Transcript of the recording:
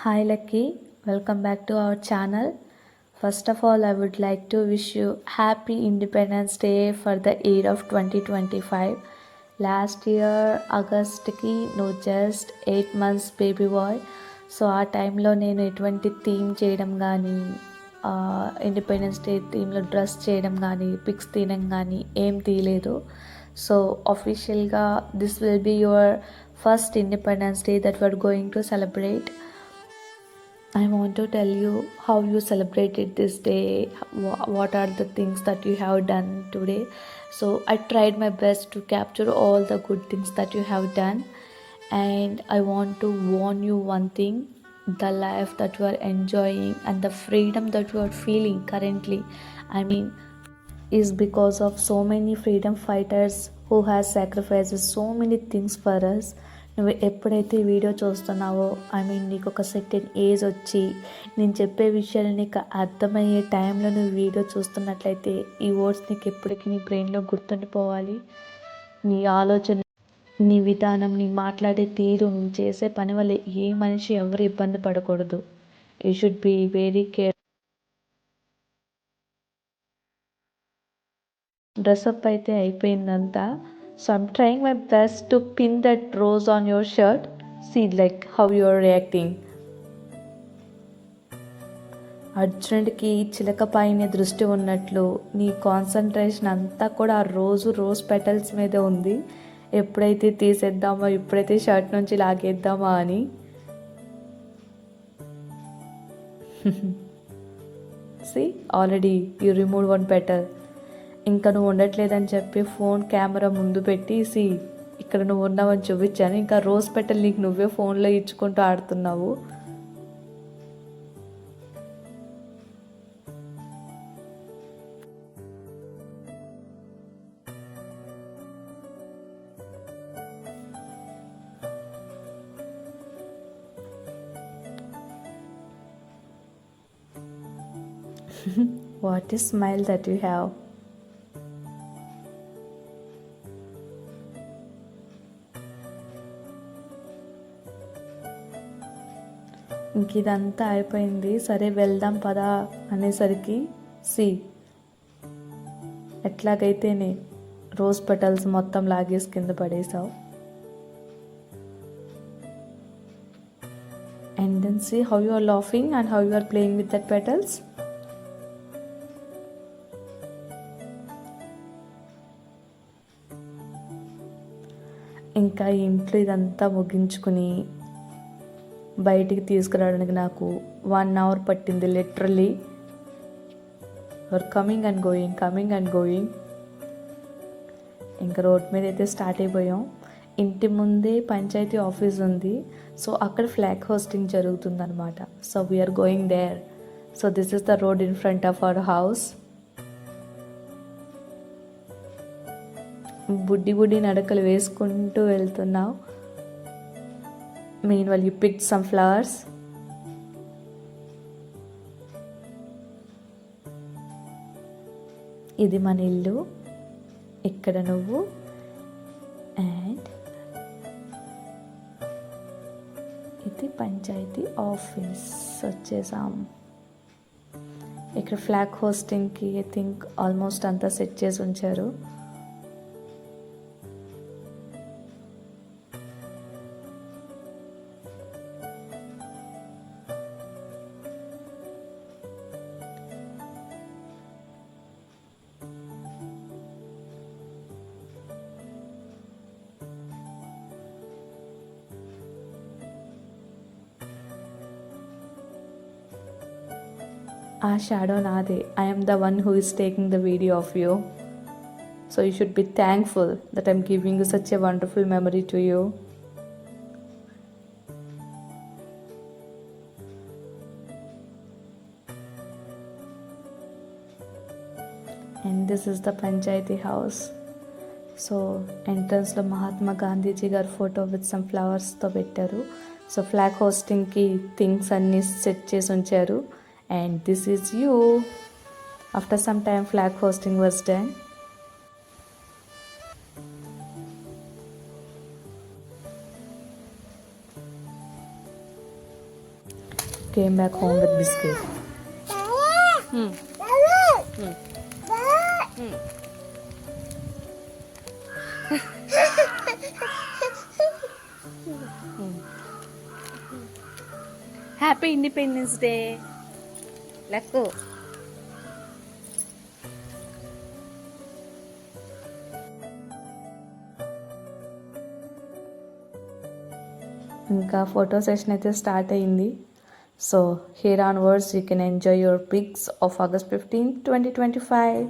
Hi Lucky, welcome back to our channel. First of all, I would like to wish you happy Independence Day for the year of 2025. Last year ఆగస్ట్కి నువ్వు just 8 months baby boy. So ఆ టైంలో నేను ఎటువంటి theme చేయడం కానీ independence day థీమ్లో dress చేయడం కానీ పిక్స్ తీయడం కానీ ఏం తీయలేదు. సో అఫీషియల్గా this will be your first independence day that we are going to celebrate. I want to tell you how you celebrated this day, what are the things that you have done today. So I tried my best to capture all the good things that you have done, and I want to warn you one thing: the life that you are enjoying and the freedom that you are feeling currently, I mean, is because of so many freedom fighters who has sacrificed so many things for us. నువ్వు ఎప్పుడైతే ఈ video చూస్తున్నావో నీకు ఒక certain age వచ్చి నేను చెప్పే విషయాలు నీకు అర్థమయ్యే టైంలో నువ్వు వీడియో చూస్తున్నట్లయితే ఈ వర్డ్స్ నీకు ఎప్పటికీ నీ బ్రెయిన్లో గుర్తుండిపోవాలి. నీ ఆలోచన, నీ విధానం, నీ మాట్లాడే తీరు, నువ్వు చేసే పని వల్ల ఏ మనిషి ఎవరు ఇబ్బంది పడకూడదు. You should be very care. Dress up అయితే అయిపోయిందంతా. So I'm trying my best to pin that rose on your shirt. See like how you are reacting. అర్జునుడికి చిలక పైన దృష్టి ఉన్నట్లు నీ కాన్సన్ట్రేషన్ అంతా కూడా ఆ రోజ్ పెటల్స్ మీదే ఉంది. ఎప్పుడైతే తీసేద్దామా, ఎప్పుడైతే షర్ట్ నుంచి లాగేద్దామా అని. See, already you removed one petal. ఇంకా నువ్వు ఉండట్లేదని చెప్పి ఫోన్ కెమెరా ముందు పెట్టేసి ఇక్కడ నువ్వు ఉన్నావని చూపించాను. ఇంకా రోజ్ పెటల్ నీకు నువ్వే ఫోన్లో ఇచ్చుకుంటూ ఆడుతున్నావు. What is smile that you have. ఇంక ఇదంతా అయిపోయింది, సరే వెళ్దాం పదా అనేసరికి ఎట్లాగైతేనే రోజ్ పెటల్స్ మొత్తం లాగేసి కింద పడేసావు. And then see how you are laughing and how you are playing with that petals. ఇంకా ఇంట్లో ఇదంతా ముగించుకుని బయటికి తీసుకురావడానికి నాకు 1 hour పట్టింది. Literally coming and going. ఇంకా రోడ్ మీద అయితే స్టార్ట్ అయిపోయాం. ఇంటి ముందే పంచాయతీ ఆఫీస్ ఉంది. సో అక్కడ ఫ్లాగ్ హోస్టింగ్ జరుగుతుందన్నమాట. So we are going there. So this is the road in front of our house. బుడ్డి నడకలు వేసుకుంటూ వెళ్తున్నావు. Meanwhile, you picked some flowers. ఇది మన ఇల్లు, ఇక్కడ నువ్వు, అండ్ ఇది పంచాయతీ ఆఫీస్. వచ్చేసాం. ఇక్కడ ఫ్లాగ్ హోస్టింగ్కి ఐ థింక్ ఆల్మోస్ట్ అంతా సెట్ చేసి ఉంచారు. ఆ షాడో నాదే. I am the one who is taking the video of you. So you should be thankful that I'm giving you such a wonderful memory to you. And this is the Panchayati house. So ఎంట్రన్స్లో మహాత్మా గాంధీజీ గారి photo with some ఫ్లవర్స్తో పెట్టారు. So flag హోస్టింగ్కి things అన్నీ set చేసి ఉంచారు. And this is you. After some time flag hosting was done. came back home with biscuit. Happy independence day Lakku. ఇంకా photo session అయితే start అయింది. So here onwards you can enjoy your pics of August 15, 2025.